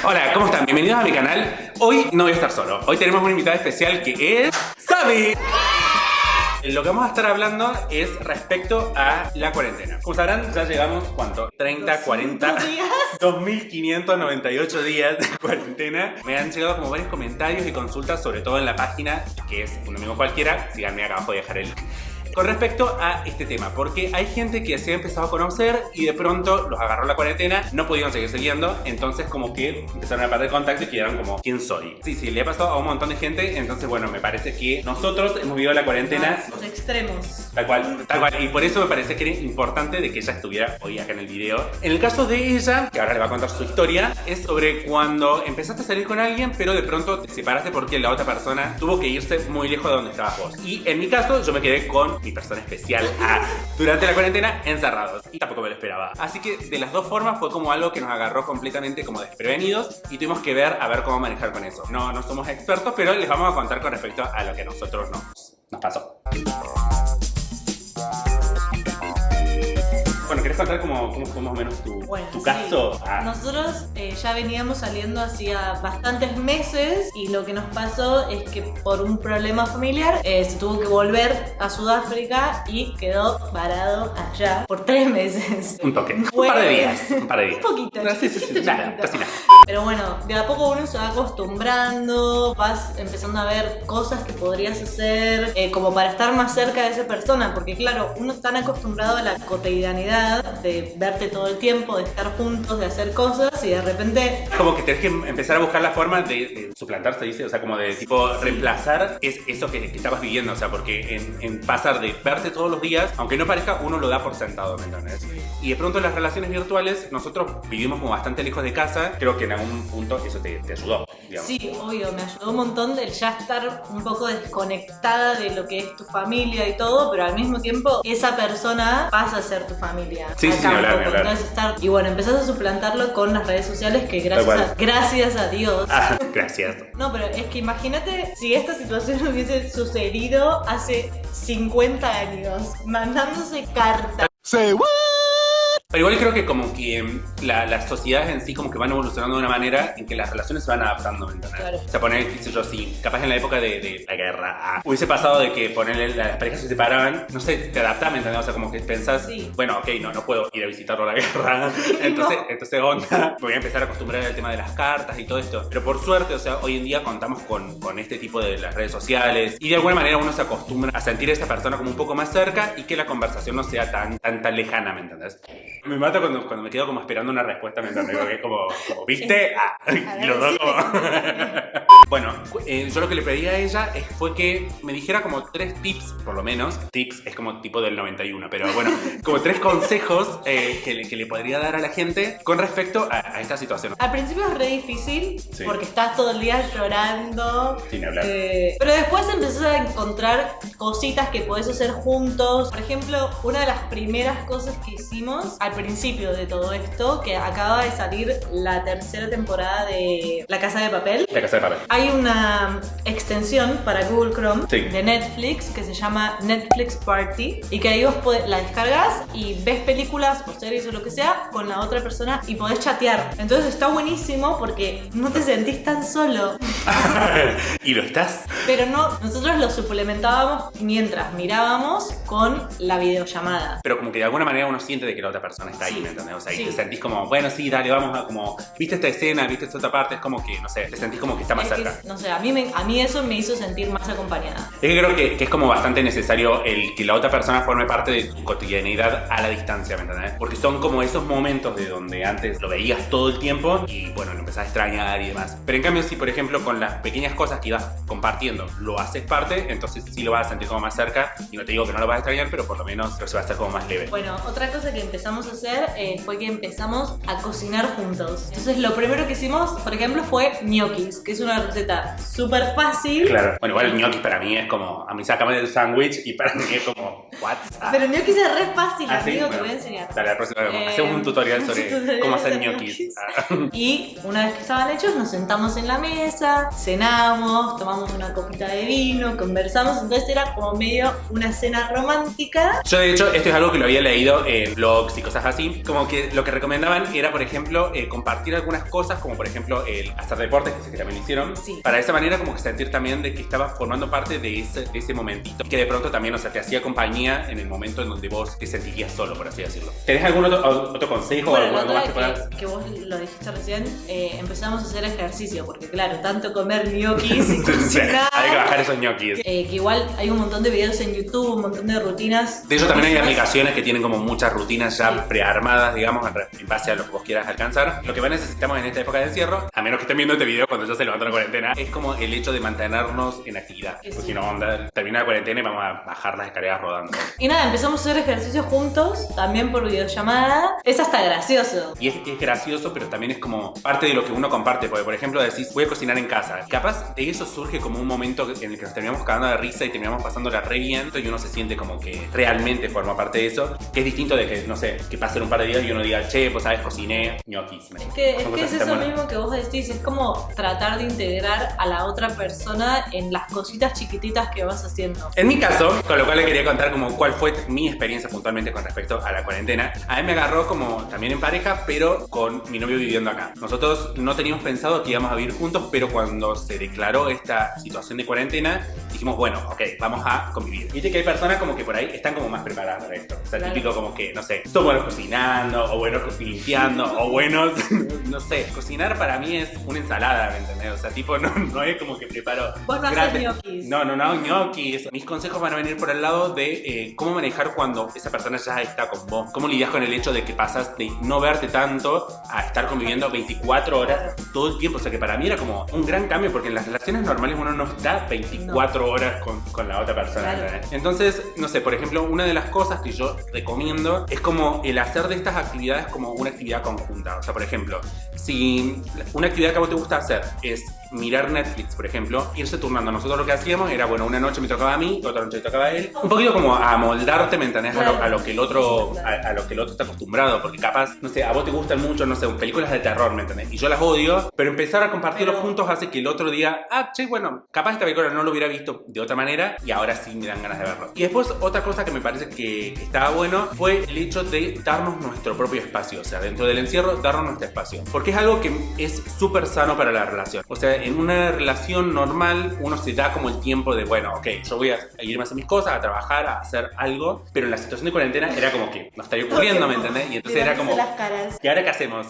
Hola, ¿cómo están? Bienvenidos a mi canal. Hoy no voy a estar solo. Hoy tenemos una invitada especial que es... ¡Sabi! Lo que vamos a estar hablando es respecto a la cuarentena. Como sabrán, ya llegamos, ¿cuánto? 30, 40... días. 2.598 días de cuarentena. Me han llegado como varios comentarios y consultas, sobre todo en la página, que es Un Amigo Cualquiera. Síganme, acá abajo voy a dejar el link. Con respecto a este tema, porque hay gente que se ha empezado a conocer y de pronto los agarró la cuarentena, no pudieron seguir siguiendo, entonces como que empezaron a perder contacto y quedaron como, ¿quién soy? Sí, le ha pasado a un montón de gente, entonces bueno, me parece que nosotros hemos vivido la cuarentena... Los extremos. Tal cual, y por eso me parece que era importante de que ella estuviera hoy acá en el video. En el caso de ella, que ahora le va a contar su historia, es sobre cuando empezaste a salir con alguien, pero de pronto te separaste porque la otra persona tuvo que irse muy lejos de donde estabas vos. Y en mi caso, yo me quedé con mi persona especial durante la cuarentena encerrados. Y tampoco me lo esperaba. Así que de las dos formas fue como algo que nos agarró completamente como desprevenidos y tuvimos que ver a ver cómo manejar con eso. No somos expertos, pero les vamos a contar con respecto a lo que a nosotros nos pasó. Bueno, ¿querés contar cómo fue más o menos tu caso? Sí. Nosotros ya veníamos saliendo hacía bastantes meses y lo que nos pasó es que por un problema familiar se tuvo que volver a Sudáfrica y quedó varado allá por 3 meses. Un toque. Un par de días. Un poquito. Sí. Nada, casi nada. Pero bueno, de a poco uno se va acostumbrando, vas empezando a ver cosas que podrías hacer como para estar más cerca de esa persona, porque claro, uno está tan acostumbrado a la cotidianidad de verte todo el tiempo, de estar juntos, de hacer cosas y de repente... Como que tenés que empezar a buscar la forma de suplantar, se dice, o sea, como de tipo reemplazar es eso que estabas viviendo, o sea, porque en pasar de verte todos los días, aunque no parezca, uno lo da por sentado, ¿me entiendes? Y de pronto las relaciones virtuales, nosotros vivimos como bastante lejos de casa, creo que en algún punto eso te ayudó, digamos. Sí, obvio, me ayudó un montón el ya estar un poco desconectada de lo que es tu familia y todo, pero al mismo tiempo esa persona pasa a ser tu familia. Sí, ni hablar. Entonces y bueno, empezás a suplantarlo con las redes sociales que gracias a Dios. Gracias. No, pero es que imagínate si esta situación hubiese sucedido hace 50 años, mandándose cartas. Say what? Pero igual creo que como que las sociedades en sí como que van evolucionando de una manera en que las relaciones se van adaptando, ¿me entiendes? Claro. O sea, poner, qué sé yo, si capaz en la época de la guerra hubiese pasado de que ponerle las parejas se separaban, no sé, te adaptas, ¿me entiendes? O sea, como que pensás, bueno, ok, no puedo ir a visitarlo a la guerra, entonces onda, voy a empezar a acostumbrar al tema de las cartas y todo esto. Pero por suerte, o sea, hoy en día contamos con este tipo de las redes sociales y de alguna manera uno se acostumbra a sentir a esa persona como un poco más cerca y que la conversación no sea tan lejana, ¿me entiendes? Me mata cuando me quedo como esperando una respuesta, ¿me entiendes? Que es como ¿viste? Y los dos como... Bueno, yo lo que le pedí a ella fue que me dijera como 3 tips, por lo menos. Tips es como tipo del 91, pero bueno, como 3 consejos que le podría dar a la gente con respecto a esta situación. Al principio es re difícil porque estás todo el día llorando. Sin hablar. Pero después empezás a encontrar cositas que podés hacer juntos. Por ejemplo, una de las primeras cosas que hicimos al principio de todo esto, que acaba de salir la 3ª temporada de La Casa de Papel. La Casa de Papel. Hay una extensión para Google Chrome de Netflix que se llama Netflix Party y que ahí vos la descargas y ves películas o series o lo que sea con la otra persona y podés chatear. Entonces está buenísimo porque no te sentís tan solo. ¿Y lo estás? Pero no, nosotros lo suplementábamos mientras mirábamos con la videollamada. Pero como que de alguna manera uno siente de que la otra persona está ahí, ¿me entendés? O sea, y te sentís como, bueno, sí, dale, vamos a como, ¿viste esta escena? ¿Viste esta otra parte? Es como que, no sé, te sentís como que está más cerca. No sé, a mí eso me hizo sentir más acompañada. Es que creo que es como bastante necesario el que la otra persona forme parte de tu cotidianidad a la distancia, ¿me entendés? Porque son como esos momentos de donde antes lo veías todo el tiempo y, bueno, lo empezás a extrañar y demás. Pero en cambio, si por ejemplo con las pequeñas cosas que ibas compartiendo lo haces parte, entonces sí lo vas a sentir como más cerca. Y no te digo que no lo vas a extrañar, pero por lo menos se va a hacer como más leve. Bueno, otra cosa que empezamos a hacer fue que empezamos a cocinar juntos. Entonces lo primero que hicimos, por ejemplo, fue ñoquis, que es una receta súper fácil. Claro. Bueno, igual el ñoquis para mí es como, a mí sácame del sándwich y para mí es como, ¿what? Pero ñoquis es re fácil, amigo, bueno, te voy a enseñar. Dale, la próxima hacemos un tutorial sobre cómo hacer ñoquis. Y una vez que estaban hechos, nos sentamos en la mesa, cenamos, tomamos una copita de vino, conversamos, entonces era como medio una cena romántica. Yo de hecho esto es algo que lo había leído en blogs y cosas así, como que lo que recomendaban era por ejemplo compartir algunas cosas, como por ejemplo el hacer deportes, que sé que también lo hicieron, Sí. para de esa manera como que sentir también de que estabas formando parte de ese momentito, y que de pronto también, o sea, te hacía compañía en el momento en donde vos te sentirías solo, por así decirlo. ¿Tenés algún otro consejo o Bueno, algo la más que otra puedas? que vos lo dijiste recién, empezamos a hacer ejercicio, porque claro, tanto comer ñoquis y cocinar. Hay que bajar esos ñoquis. Que igual hay un montón de videos en YouTube, un montón de rutinas. De hecho, también hay buenísimas. aplicaciones que tienen como muchas rutinas ya Sí. prearmadas, digamos, en base a lo que vos quieras alcanzar. Lo que más necesitamos en esta época de encierro, a menos que estén viendo este video cuando ya se levantó la cuarentena, es como el hecho de mantenernos en actividad. Sí. Porque si no, onda, termina la cuarentena y vamos a bajar las escaleras rodando. Y nada, empezamos a hacer ejercicio juntos, también por videollamada. Es hasta gracioso. Y es gracioso, pero también es como parte de lo que uno comparte. Porque, por ejemplo, decís, voy a cocinar en casa. Capaz de eso surge como un momento en el que nos terminamos cagando de risa y terminamos pasándola re bien, y uno se siente como que realmente forma parte de eso. Que es distinto de que, no sé, que pasen un par de días y uno diga, che, pues sabes, cociné ñoquis. Es que Son es cosas que eso están buenas. mismo que vos decís, es como tratar de integrar a la otra persona en las cositas chiquititas que vas haciendo. En mi caso, con lo cual le quería contar como cuál fue mi experiencia puntualmente con respecto a la cuarentena. A mí me agarró como también en pareja, pero con mi novio viviendo acá. Nosotros no teníamos pensado que íbamos a vivir juntos, pero cuando se declaró esta situación de cuarentena, dijimos, bueno, ok, vamos a convivir. Viste que hay personas como que por ahí están como más preparadas para esto. O sea, Claro. típico como que, no sé, son buenos cocinando, o buenos limpiando, o buenos, no sé. Cocinar para mí es una ensalada, ¿me entendés? O sea, tipo, no es como que preparo... Vos no haces grandes- ñoquis. No, ñoquis. Mis consejos van a venir por el lado de cómo manejar cuando esa persona ya está con vos. Cómo lidias con el hecho de que pasas de no verte tanto a estar conviviendo 24 horas todo el tiempo. O sea, que para mí era como un gran cambio, porque en las relaciones normales uno no está 24 horas con la otra persona. Claro. ¿Entendés? Entonces, no sé, por ejemplo, una de las cosas que yo recomiendo es como el hacer de estas actividades como una actividad conjunta. O sea, por ejemplo, si una actividad que a vos te gusta hacer es mirar Netflix, por ejemplo, irse turnando. Nosotros lo que hacíamos era, bueno, una noche me tocaba a mí, otra noche me tocaba a él. Un poquito como a moldarte, ¿me entendés? A lo que el otro, a lo que el otro está acostumbrado. Porque capaz, no sé, a vos te gustan mucho, no sé, películas de terror, ¿me entendés? Y yo las odio, pero empezar a compartirlo juntos hace que el otro día, che, bueno, capaz esta película no lo hubiera visto de otra manera y ahora sí me dan ganas de verlo. Y después, otra cosa que me parece que estaba bueno fue el hecho de darnos nuestro propio espacio. O sea, dentro del encierro, darnos nuestro espacio. Porque es algo que es súper sano para la relación. O sea, en una relación normal, uno se da como el tiempo de, bueno, ok, yo voy a irme a hacer mis cosas, a trabajar, a hacer algo. Pero en la situación de cuarentena era como que no estaría ocurriendo, ¿me entendés? Y entonces era como... las caras. ¿Y ahora qué hacemos?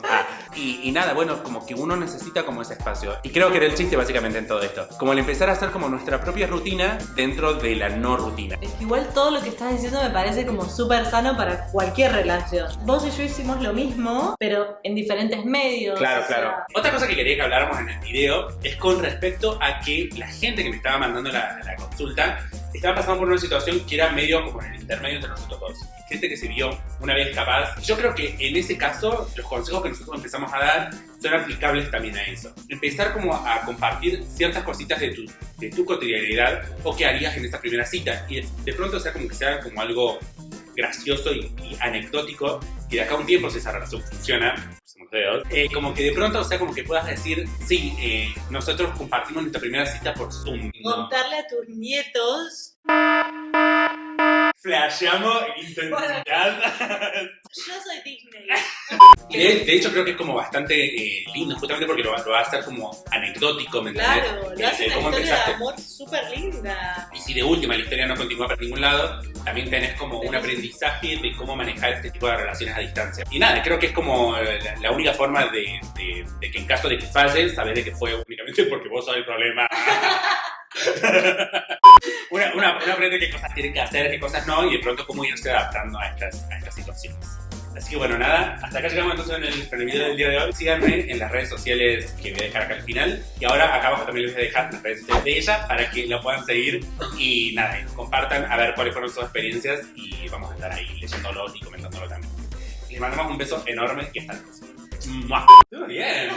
Y nada, bueno, como que uno necesita como ese espacio. Y creo que era el chiste básicamente en todo esto. Como el empezar a hacer como nuestra propia rutina dentro de la no rutina. Es que igual todo lo que estás diciendo me parece como súper sano para cualquier relación. Vos y yo hicimos lo mismo, pero en diferentes medios. Claro, o sea, claro. Otra cosa que quería que habláramos en el video es con respecto a que la gente que me estaba mandando la consulta estaba pasando por una situación que era medio como en el intermedio entre nosotros dos. Gente que se vio una vez capaz. Yo creo que en ese caso, los consejos que nosotros empezamos a dar son aplicables también a eso. Empezar como a compartir ciertas cositas de tu cotidianidad o que harías en esta primera cita. Y de pronto, o sea, como que sea como algo gracioso y anecdótico, que de acá a un tiempo, si esa relación funciona, somos dedos, como que de pronto, o sea, como que puedas decir, sí, nosotros compartimos nuestra primera cita por Zoom, ¿no? Contarle a tus nietos. Flasheamos intensidad. Yo soy Disney. Y de hecho creo que es como bastante lindo, justamente porque lo va a hacer como anecdótico, ¿me entendés? Claro, lo hace una cómo historia empezaste. de amor súper linda. Y si de última la historia no continúa para ningún lado, también tenés como un aprendizaje de cómo manejar este tipo de relaciones a distancia. Y nada, creo que es como la única forma de que en caso de que falles, saber de que fue únicamente porque vos sos el problema. Una aprende qué cosas tiene que hacer, qué cosas no, y de pronto cómo irse adaptando a estas situaciones. Así que bueno, nada, hasta acá llegamos entonces con el video del día de hoy. Síganme en las redes sociales que voy a dejar acá al final. Y ahora acá abajo también les voy a dejar las redes sociales de ella para que la puedan seguir. Y nada, y nos compartan a ver cuáles fueron sus experiencias y vamos a estar ahí leyéndolos y comentándolo también. Les mandamos un beso enorme y hasta la próxima. ¡Mua! ¡Estuvo bien!